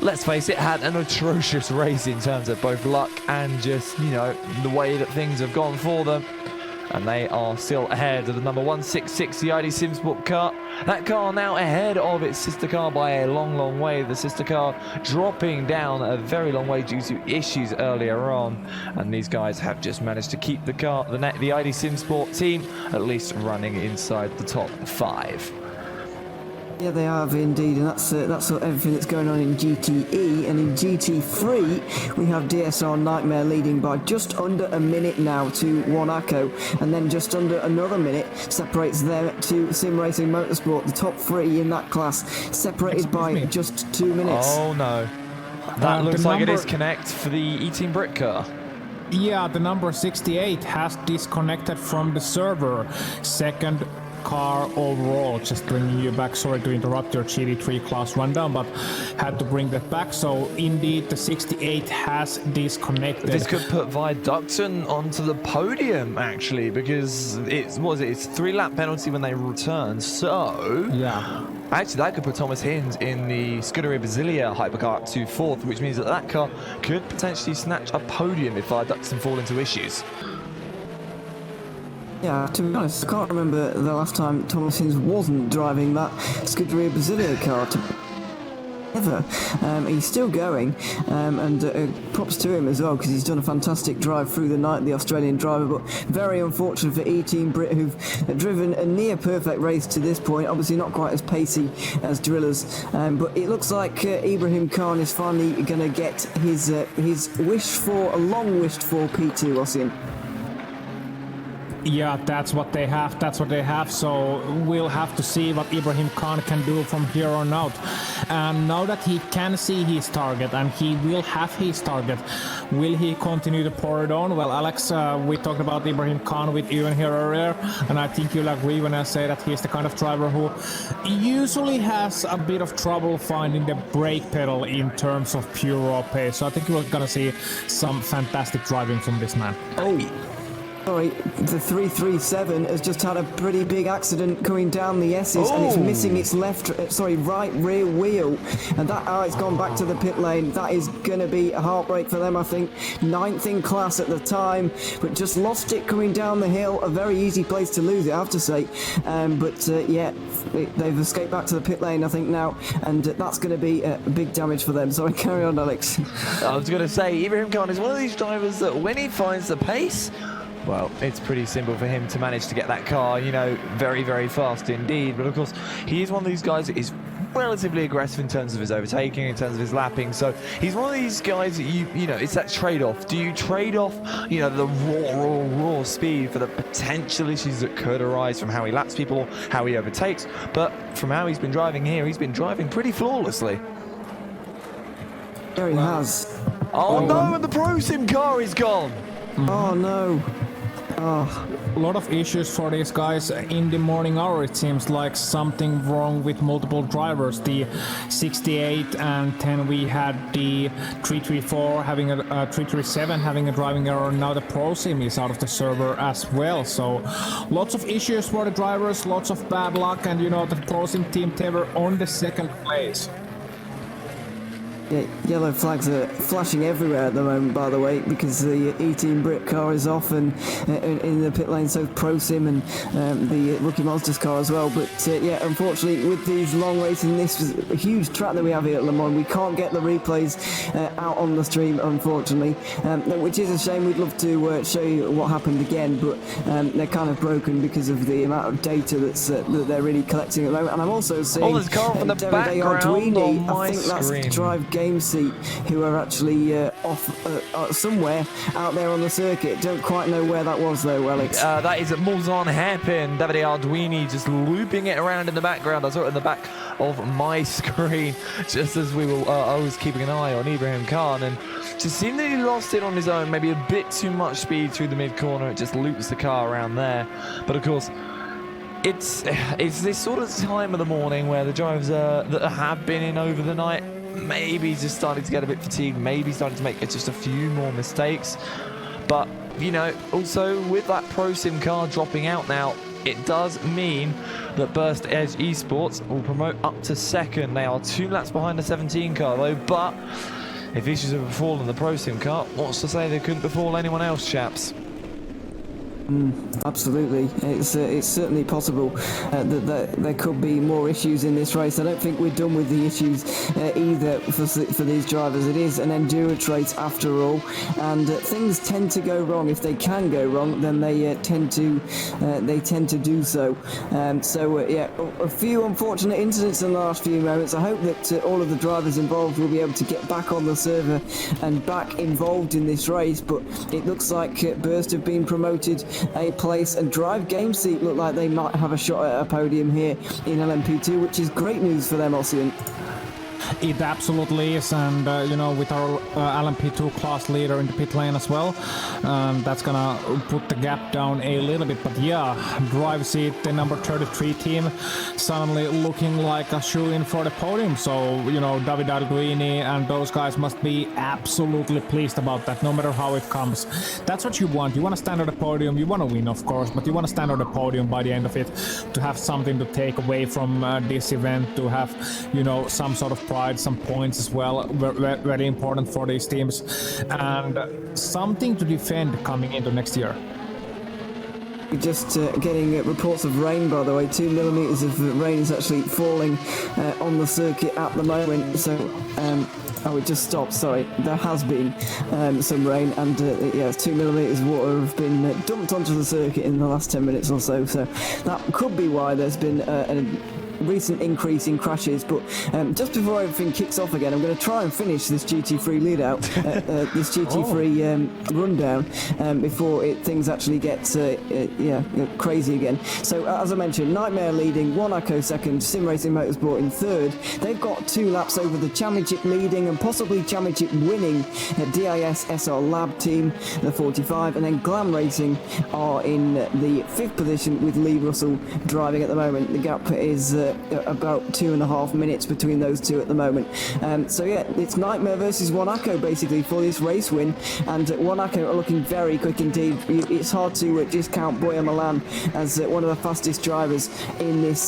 let's face it, had an atrocious race in terms of both luck and just, you know, the way that things have gone for them. And they are still ahead of the number 166, the ID Sim Sport car. That car now ahead of its sister car by a long way. The sister car dropping down a very long way due to issues earlier on. And these guys have just managed to keep the car, the ID Sim Sport team, at least running inside the top 5. Yeah, they have indeed, and that's everything that's going on in GTE. And in GT3, we have DSR Nightmare leading by just under a minute now to Puhakka, and then just under another minute separates them to Sim Racing Motorsport. The top 3 in that class separated by just 2 minutes. Oh no, that looks like a disconnect for the E-Team Brit car. Yeah, the number 68 has disconnected from the server. Second car overall, just bringing you back. Sorry to interrupt your GT3 class rundown, but had to bring that back. So indeed, the 68 has disconnected. This could put Viaducton onto the podium, actually, because it's 3-lap penalty when they return. So yeah, actually that could put Thomas Hinds in the Scuderia Basilia hypercar to 4th, which means that that car could potentially snatch a podium if Viaducton fall into issues. Yeah, to be honest, I can't remember the last time Thomas Hinds wasn't driving that Scuderia Basilia car ever. He's still going, and props to him as well, because he's done a fantastic drive through the night, the Australian driver. But very unfortunate for E-Team Brit, who've driven a near perfect race to this point. Obviously not quite as pacey as Drillers, but it looks like Ibrahim Khan is finally going to get his long wished for P2, Ossian. Yeah, that's what they have. So we'll have to see what Ibrahim Khan can do from here on out. And now that he can see his target, and he will have his target, will he continue to pour it on? Well, Alex, we talked about Ibrahim Khan with Ewan here earlier, and I think you'll agree when I say that he's the kind of driver who usually has a bit of trouble finding the brake pedal in terms of pure raw pace. So I think we're gonna see some fantastic driving from this man. Oh, sorry, the 337 has just had a pretty big accident coming down the S's, and it's missing its right rear wheel, and that it's gone back to the pit lane. That is going to be a heartbreak for them, I think. 9th in class at the time, but just lost it coming down the hill. A very easy place to lose it, I have to say. Yeah, they've escaped back to the pit lane, I think, now, and that's going to be big damage for them. Sorry, carry on, Alex. I was going to say, Ibrahim Khan is one of these drivers that when he finds the pace, well, it's pretty simple for him to manage to get that car, you know, very fast indeed. But of course, he is one of these guys that is relatively aggressive in terms of his overtaking, in terms of his lapping. So he's one of these guys that you know, it's that trade-off. Do you trade off, you know, the raw speed for the potential issues that could arise from how he laps people or how he overtakes? But from how he's been driving here, he's been driving pretty flawlessly. There he has. Oh no, and the Pro Sim car is gone. Oh no. A lot of issues for these guys in the morning hour. It seems like something wrong with multiple drivers. The 68, and then we had the 334 having a 337 having a driving error. Now the Pro Sim is out of the server as well. So lots of issues for the drivers, lots of bad luck, and you know the Pro Sim team, they were on the 2nd place. Yeah, yellow flags are flashing everywhere at the moment, by the way, because the E-Team Brit car is off and in the pit lane, so ProSim and the Rookie Monsters car as well. But yeah, unfortunately, with these long races, this is a huge track that we have here at Le Mans. We can't get the replays out on the stream, unfortunately, which is a shame. We'd love to show you what happened again, but they're kind of broken because of the amount of data that they're really collecting at the moment. And I'm also seeing there's a car from the background on my I think that's screen. Drive Game Seat, who are actually off somewhere out there on the circuit. Don't quite know where that was though, Alex. That is Mulzon Hairpin, Davide Arduini just looping it around in the background. I saw it in the back of my screen just as we were. I was keeping an eye on Ibrahim Khan, and just seemed that he lost it on his own. Maybe a bit too much speed through the mid corner. It just loops the car around there. But of course, it's this sort of time of the morning where the drivers that have been in over the night maybe just starting to get a bit fatigued, maybe starting to make just a few more mistakes. But, you know, also with that ProSim car dropping out now, it does mean that Burst Edge Esports will promote up to second. They are 2 laps behind the 17 car though, but if issues have befallen the ProSim car, what's to say they couldn't befall anyone else, chaps? Absolutely, it's certainly possible that there could be more issues in this race. I don't think we're done with the issues either for these drivers. It is an endurance race after all, and things tend to go wrong. If they can go wrong, then they tend to do so. Yeah, a few unfortunate incidents in the last few moments. I hope that all of the drivers involved will be able to get back on the server and back involved in this race. But it looks like Burst have been promoted a place, and Drive Game Seat look like they might have a shot at a podium here in LMP2, which is great news for them, Ossian. It absolutely is, and you know, with our LMP2 class leader in the pit lane as well, that's gonna put the gap down a little bit. But yeah, Drive Seat, the number 33 team, suddenly looking like a shoe-in for the podium. So, you know, Davide Arduini and those guys must be absolutely pleased about that, no matter how it comes. That's what you want. You want to stand on the podium. You want to win, of course, but you want to stand on the podium by the end of it, to have something to take away from this event, to have, you know, some sort of pride, some points as well, very important for these teams, and something to defend coming into next year. Just getting reports of rain, by the way. 2 millimeters of rain is actually falling on the circuit at the moment. So, oh, it just stopped. Sorry, there has been some rain, and yeah, 2 millimeters of water have been dumped onto the circuit in the last 10 minutes or so. So that could be why there's been a recent increase in crashes. But just before everything kicks off again, I'm going to try and finish this GT3 lead out, this GT3 rundown, before things actually get crazy again. So as I mentioned, Nightmare leading, Monaco second, Sim Racing Motorsport in third. They've got 2 laps over the championship leading and possibly championship winning DIS SR Lab team, the 45, and then Glam Racing are in the 5th position with Lee Russell driving at the moment. The gap is about 2.5 minutes between those two at the moment. So yeah, it's Nightmare versus Monaco basically for this race win, and Monaco are looking very quick indeed. It's hard to discount Boya Milan as one of the fastest drivers in this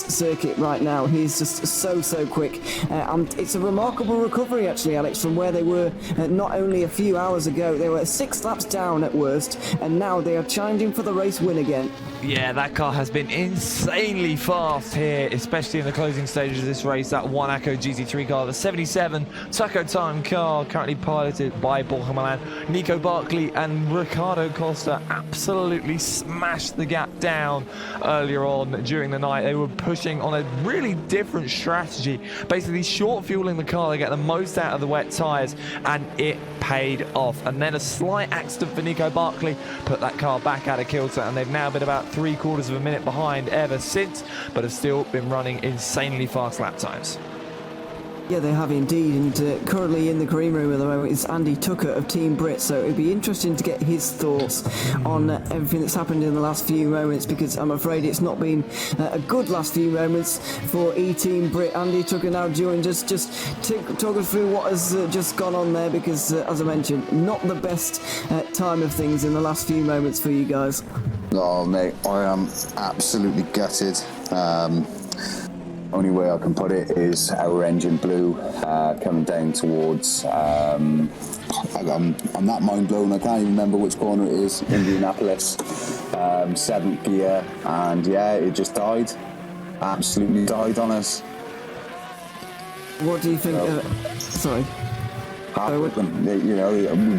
circuit right now. He's just so quick, and it's a remarkable recovery actually, Alex, from where they were not only a few hours ago. They were 6 laps down at worst, and now they are challenging for the race win again. Yeah, that car has been insanely fast here, especially in the closing stages of this race. That Monaco GT3 car, the 77 Taco Time car, currently piloted by Borja Milan. Nico Barkley and Ricardo Costa absolutely smashed the gap down earlier on during the night. They were pushing on a really different strategy, basically short fueling the car to get the most out of the wet tyres, and it paid off. And then a slight accident for Nico Barkley put that car back out of kilter, and they've now been about 3/4 of a minute behind ever since, but have still been running insanely fast lap times. Yeah, they have indeed, and currently in the green room at the moment is Andy Tucker of Team Brit, so it'd be interesting to get his thoughts on everything that's happened in the last few moments, because I'm afraid it's not been a good last few moments for E-Team Brit. Andy Tucker now joined us. Just talk us through what has just gone on there, because as I mentioned, not the best time of things in the last few moments for you guys. 'em. Oh, mate, I am absolutely gutted. only way I can put it is our engine blew coming down towards. I'm that mind blown. I can't even remember which corner it is. Indianapolis, 7th gear, and yeah, it just died. Absolutely died on us. What do you think? Sorry. Happened. You know,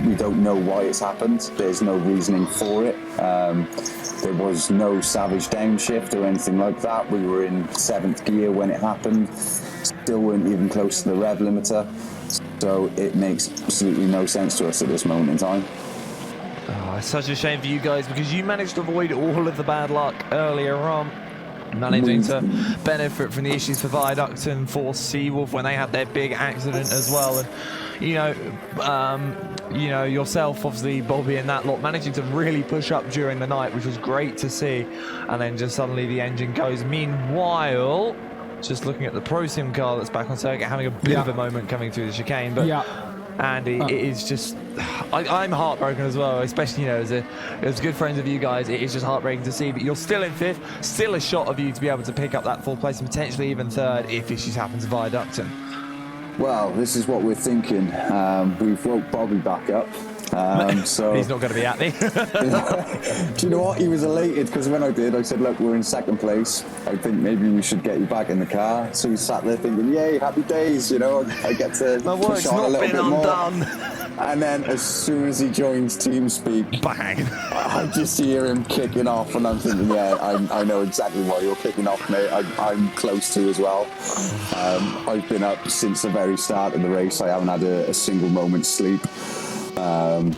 we don't know why it's happened. There's no reasoning for it. There was no savage downshift or anything like that. We were in 7th gear when it happened. Still weren't even close to the rev limiter. So it makes absolutely no sense to us at this moment in time. Oh, it's such a shame for you guys because you managed to avoid all of the bad luck earlier on. Managing to benefit from the issues for Viaduct and for Seawolf when they had their big accident as well. And you know, yourself, obviously, Bobby and that lot managing to really push up during the night, which was great to see. And then just suddenly the engine goes. Meanwhile, just looking at the Pro Sim car that's back on circuit, having a bit of a moment coming through the chicane. But Andy, it is just, I'm heartbroken as well, especially, you know, as good friends of you guys, it is just heartbreaking to see, but you're still in 5th, still a shot of you to be able to pick up that 4th place and potentially even 3rd if issues happen to Viaducton. Well, this is what we're thinking. We've woke Bobby back up. So he's not going to be happy. Do you know what? He was elated because when I did, I said, look, we're in 2nd place. I think maybe we should get you back in the car. So he sat there thinking, yay, happy days, you know, I get to push on a little bit more. And then as soon as he joins TeamSpeak, bang! I just hear him kicking off, and I'm thinking, yeah, I know exactly why you're kicking off, mate. I'm close to as well. I've been up since the very start of the race. I haven't had a single moment's sleep.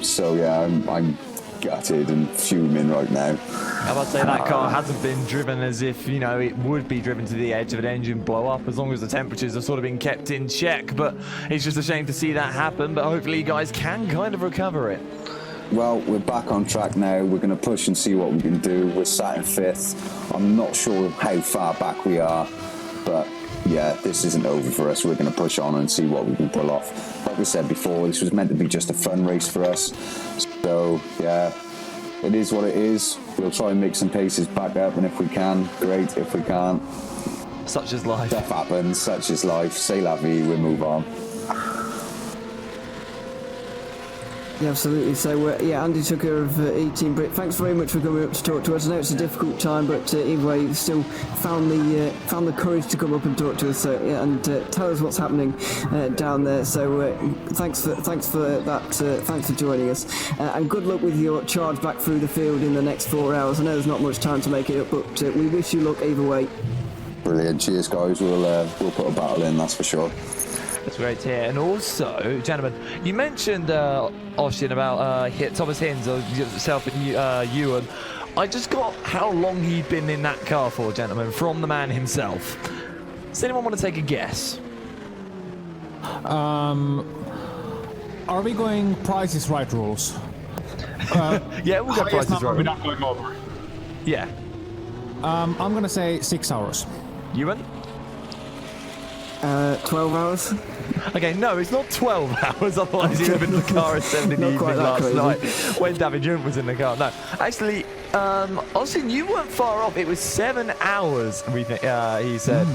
So yeah, I'm gutted and fuming right now. I would say that car hasn't been driven as if, you know, it would be driven to the edge of an engine blow up as long as the temperatures have sort of been kept in check. But it's just a shame to see that happen. But hopefully you guys can kind of recover it. Well, we're back on track now. We're going to push and see what we can do. We're sat in 5th. I'm not sure how far back we are, but yeah, this isn't over for us. We're going to push on and see what we can pull off. Like we said before, this was meant to be just a fun race for us. So yeah, it is what it is. We'll try and make some paces back up, and if we can, great. If we can't, such is life. Stuff happens. Such is life. C'est la vie. We move on. Yeah, absolutely. So, yeah, Andy Tucker of E-Team Brit, thanks very much for coming up to talk to us. I know it's a difficult time, but either way, you still found the courage to come up and talk to us. So, yeah, and tell us what's happening down there. So, thanks for that. Thanks for joining us, and good luck with your charge back through the field in the next 4 hours. I know there's not much time to make it up, but we wish you luck either way. Brilliant. Cheers, guys. We'll put a battle in, that's for sure. That's great to hear. And also, gentlemen, you mentioned Ossian about Thomas Hinds or yourself and Ewan. I just got how long he'd been in that car for, gentlemen, from the man himself. Does anyone want to take a guess? Are we going Price is Right rules? Yeah, we'll go Price is Right. We're not going over. Yeah. I'm going to say 6 hours. Ewan? 12 hours? Okay, no, it's not 12 hours, otherwise he would have been in the car at 7 in the evening last night when David Junt was in the car. No, actually, Ossian, you weren't far off. It was 7 hours, we think, he said.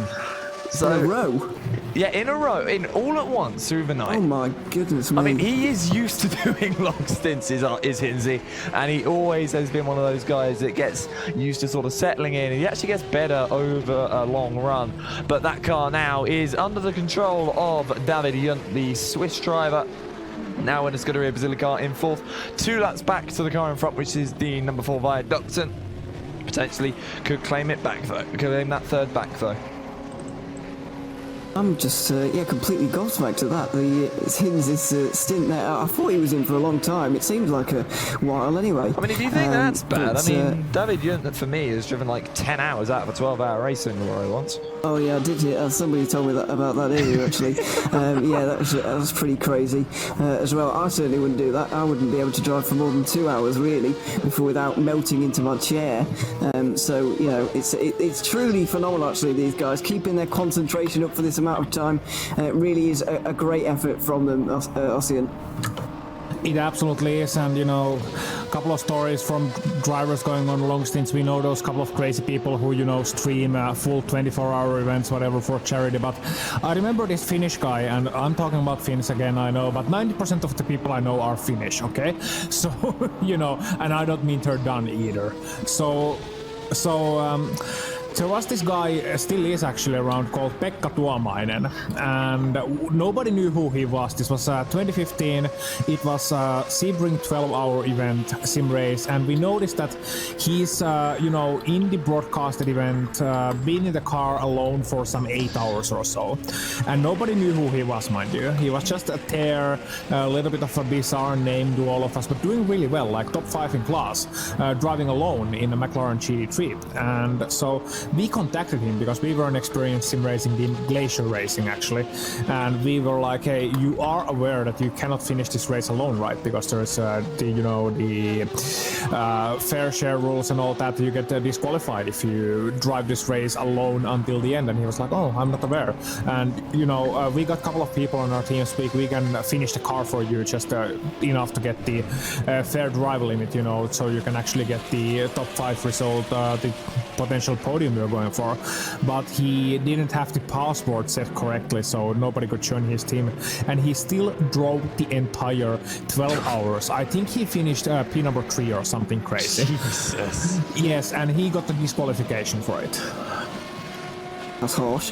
So, in a row? Yeah, in a row, in all at once through the night. Oh my goodness me. I mean, he is used to doing long stints, is Hinsey, and he always has been one of those guys that gets used to sort of settling in, and he actually gets better over a long run. But that car now is under the control of David Junt, the Swiss driver. Now in a Scuderia Basilica in 4th. 2 laps back to the car in front, which is the number 4 Viaducton. Potentially could claim it back though, could claim that 3rd back though. I'm just, completely gobsmacked at that. Hinds' stint there, I thought he was in for a long time. It seemed like a while anyway. I mean, if you think that's bad, I mean, David Junt, for me, has driven like 10 hours out of a 12-hour race in the row once. Oh, yeah, did you? Somebody told me about that earlier, actually. Yeah, that was pretty crazy as well. I certainly wouldn't do that. I wouldn't be able to drive for more than 2 hours, really, without melting into my chair. So, you know, it's truly phenomenal, actually, these guys. Keeping their concentration up for this amount of time really is a great effort from them, Ossian. It absolutely is, and you know, a couple of stories from drivers going on long stints. We know those couple of crazy people who, you know, stream full 24-hour events, whatever, for charity. But I remember this Finnish guy, and I'm talking about Finns again, I know, but 90% of the people I know are Finnish, okay? So, you know, and I don't mean they're done either. So there was this guy, still is actually around, called Pekka Tuomainen, and nobody knew who he was. This was 2015. It was a Sebring 12-hour event, sim race, and we noticed that he's, you know, in the broadcasted event, been in the car alone for some 8 hours or so, and nobody knew who he was, mind you. He was just a little bit of a bizarre name to all of us, but doing really well, like top 5 in class, driving alone in a McLaren GT3, and so we contacted him because we were an experienced sim racing team, Glacier Racing actually, and we were like, hey, you are aware that you cannot finish this race alone, right? Because there's the fair share rules and all that. You get disqualified if you drive this race alone until the end. And he was like, oh, I'm not aware. And you know, we got a couple of people on our team speak, we can finish the car for you, just enough to get the fair drive limit, you know, so you can actually get the top 5 result, the potential podium you're going for. But he didn't have the passport set correctly, so nobody could join his team, and he still drove the entire 12 hours. I think he finished P number 3 or something crazy. Jesus. Yes, and he got the disqualification for it. That's harsh.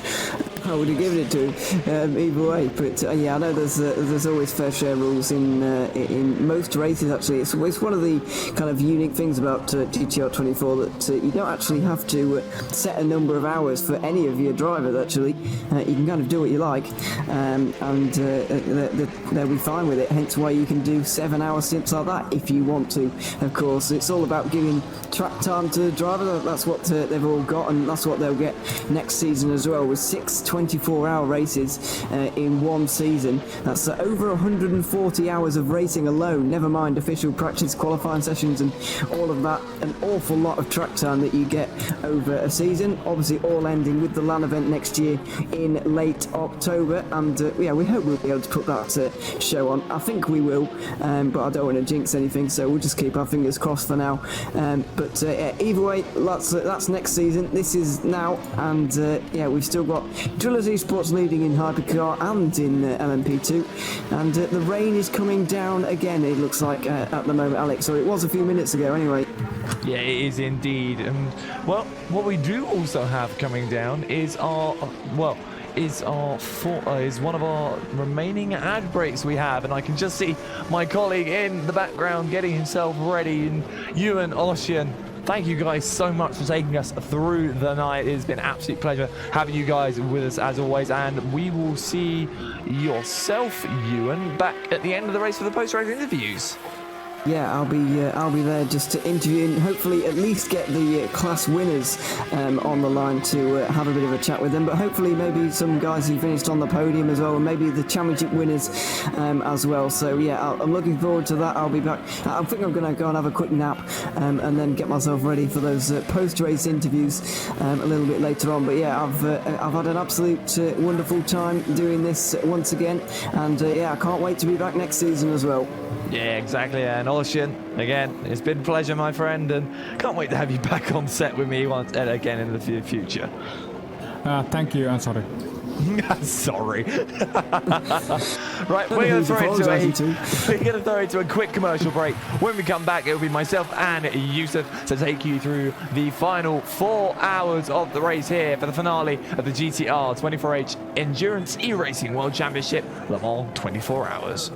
I would have given it to him either way, but yeah, I know there's always fair share rules in most races. Actually, it's one of the kind of unique things about GTR 24 that you don't actually have to set a number of hours for any of your drivers. Actually, you can kind of do what you like, and they'll be fine with it. Hence why you can do 7-hour stints like that if you want to. Of course, it's all about giving track time to the driver. That's what they've all got, and that's what they'll get next season as well, with 6 24-hour races in one season. That's over 140 hours of racing alone, never mind official practice, qualifying sessions and all of that. An awful lot of track time that you get over a season, obviously all ending with the LAN event next year in late October, and yeah, we hope we'll be able to put that show on. I think we will, but I don't want to jinx anything, so we'll just keep our fingers crossed for now. But either way, that's next season. This is now, and yeah, we've still got Drillers Esports leading in Hypercar and in LMP2, and the rain is coming down again, it looks like, at the moment, Alex, or it was a few minutes ago anyway. Yeah, it is indeed. And well, what we do also have coming down is is one of our remaining ad breaks we have, and I can just see my colleague in the background getting himself ready, and Ewan, Ossian, thank you guys so much for taking us through the night. It has been an absolute pleasure having you guys with us as always, and we will see yourself, Ewan, back at the end of the race for the post-race interviews. Yeah, I'll be there just to interview and hopefully at least get the class winners on the line to have a bit of a chat with them. But hopefully maybe some guys who finished on the podium as well, and maybe the championship winners as well. So yeah, I'm looking forward to that. I'll be back. I think I'm going to go and have a quick nap and then get myself ready for those post-race interviews a little bit later on. But yeah, I've had an absolute wonderful time doing this once again, and yeah, I can't wait to be back next season as well. Yeah, exactly. And Ossian, again, it's been a pleasure, my friend, and can't wait to have you back on set with me once and again in the future. Thank you, and sorry. Sorry. Right, we're going to throw into a quick commercial break. When we come back, it'll be myself and Yusuf to take you through the final 4 hours of the race here for the finale of the GTR 24H Endurance E-Racing World Championship Le Mans 24 Hours.